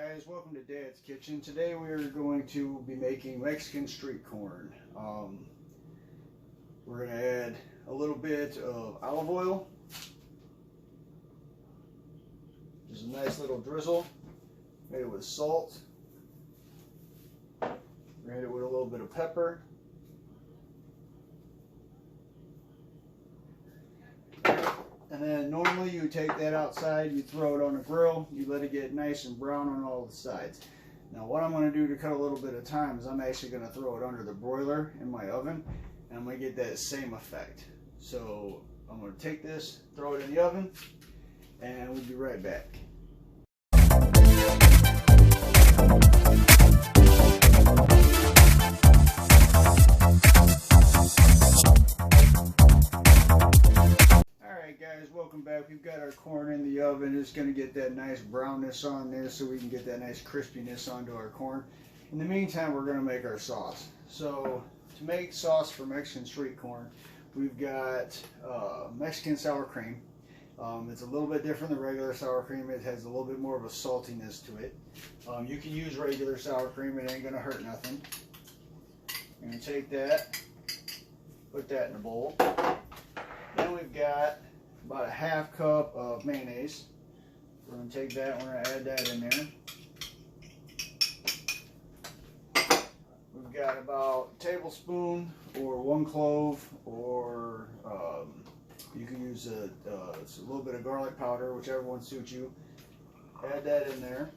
guys, welcome to Dad's Kitchen. Today we are going to be making Mexican street corn. We're going to add a little bit of olive oil, just a nice little drizzle, made it with salt, made it with a little bit of pepper, and then normally you take that outside, you throw it on the grill, you let it get nice and brown on all the sides. Now what I'm going to do to cut a little bit of time is I'm actually going to throw it under the broiler in my oven, and I'm going to get that same effect. So I'm going to take this, throw it in the oven, and we'll be right back. Guys, welcome back. We've got our corn in the oven. It's going to get that nice brownness on there so we can get that nice crispiness onto our corn. In the meantime, we're going to make our sauce. So to make sauce for Mexican street corn, we've got Mexican sour cream. It's a little bit different than regular sour cream. It has a little bit more of a saltiness to it. You can use regular sour cream. It ain't going to hurt nothing. I'm going to take that, put that in a bowl. Then we've got about a half cup of mayonnaise. We're going to take that and we're going to add that in there. We've got about a tablespoon or 1 clove, or you can use a little bit of garlic powder, whichever one suits you. Add that in there.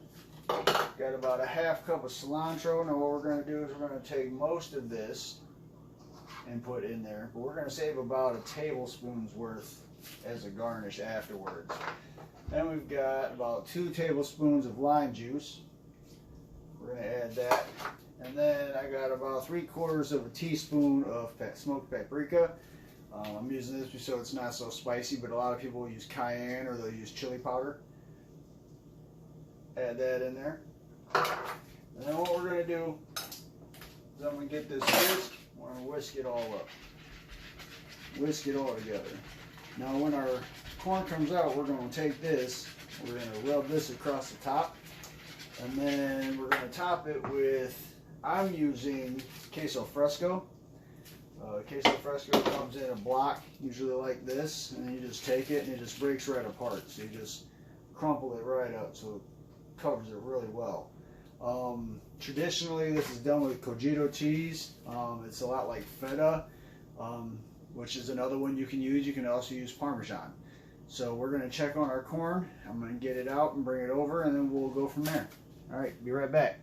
Got about a half cup of cilantro. Now what we're going to do is we're going to take most of this and put in there, but we're going to save about a tablespoon's worth as a garnish afterwards. Then we've got about 2 tablespoons of lime juice. We're going to add that, and then I got about 3/4 of a teaspoon of smoked paprika. I'm using this so it's not so spicy, but a lot of people will use cayenne or they'll use chili powder. Add that in there, and then what we're going to do is I'm going to get this whisk. We're going to whisk it all up. Whisk it all together. Now when our corn comes out, we're going to take this, we're going to rub this across the top, and then we're going to top it with, I'm using queso fresco. Queso fresco comes in a block, usually like this, and you just take it and it just breaks right apart. So you just crumple it right up so it covers it really well. Traditionally, this is done with cojito cheese. It's a lot like feta, which is another one you can use. You can also use Parmesan. So we're going to check on our corn. I'm going to get it out and bring it over, and then we'll go from there. All right, be right back.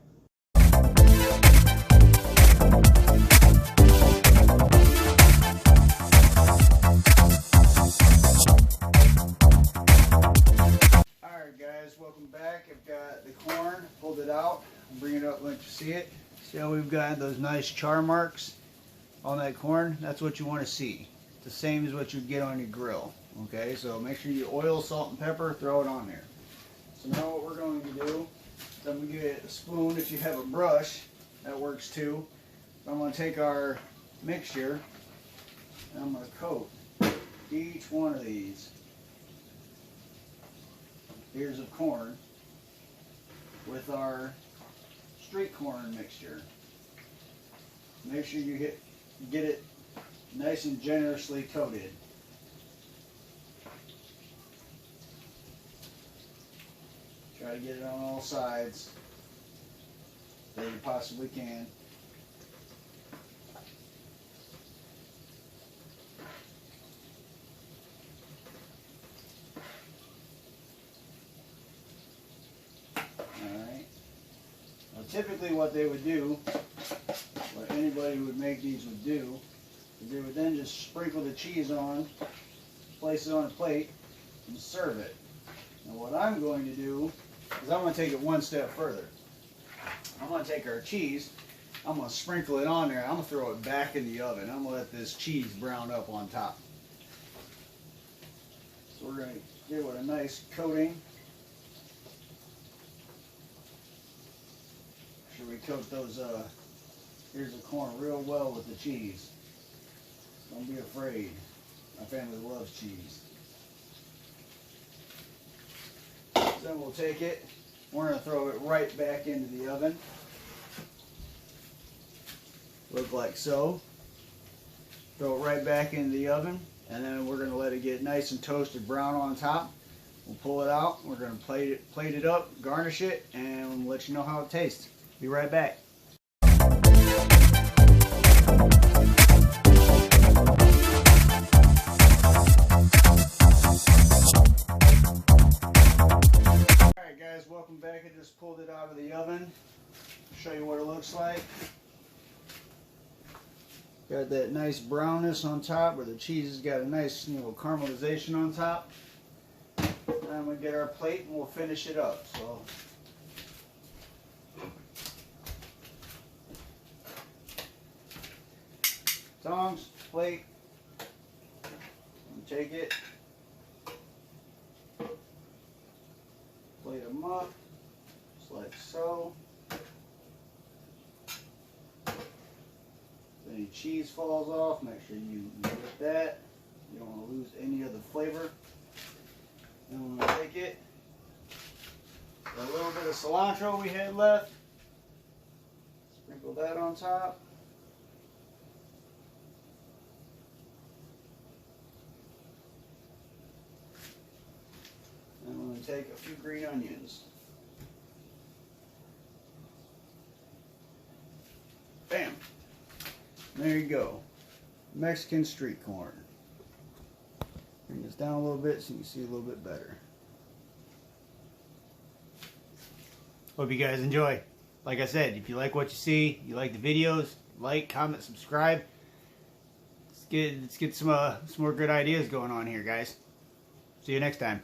Alright guys, welcome back. I've got the corn, pulled it out, bring it up, let you see it. See how we've got those nice char marks on that corn? That's what you want to see. It's the same as what you get on your grill. Okay, so make sure you oil, salt, and pepper, throw it on there. So now what we're going to do is I'm going to get a spoon. If you have a brush, that works too. I'm going to take our mixture and I'm going to coat each one of these ears of corn with our street corn mixture. Make sure you get it nice and generously coated. Try to get it on all sides that you possibly can. Alright. Now typically what they would do, what anybody who would make these would do, is they would then just sprinkle the cheese on, place it on a plate, and serve it. Now what I'm going to do is I'm going to take it one step further. I'm going to take our cheese, I'm going to sprinkle it on there, I'm going to throw it back in the oven. I'm going to let this cheese brown up on top. So we're going to give it a nice coating. Make sure we coat those ears of corn real well with the cheese. Don't be afraid. My family loves cheese. Then we'll take it we're going to throw it right back into the oven. Look like so. Throw it right back into the oven, and then we're going to let it get nice and toasted brown on top. We'll pull it out. We're going to plate it up, garnish it, and we'll let you know how it tastes. Be right back. Alright guys, welcome back. I just pulled it out of the oven. Show you what it looks like. Got that nice brownness on top, where the cheese has got a nice, caramelization on top. And we get our plate and we'll finish it up. So tongs, plate, and take it, plate them up, just like so. If any cheese falls off, make sure you get that. You don't want to lose any of the flavor. Then we're going to take it, a little bit of cilantro we had left, sprinkle that on top. And we're going to take a few green onions. Bam! There you go. Mexican street corn. Bring this down a little bit so you can see a little bit better. Hope you guys enjoy. Like I said, if you like what you see, you like the videos, like, comment, subscribe. Let's get some more good ideas going on here, guys. See you next time.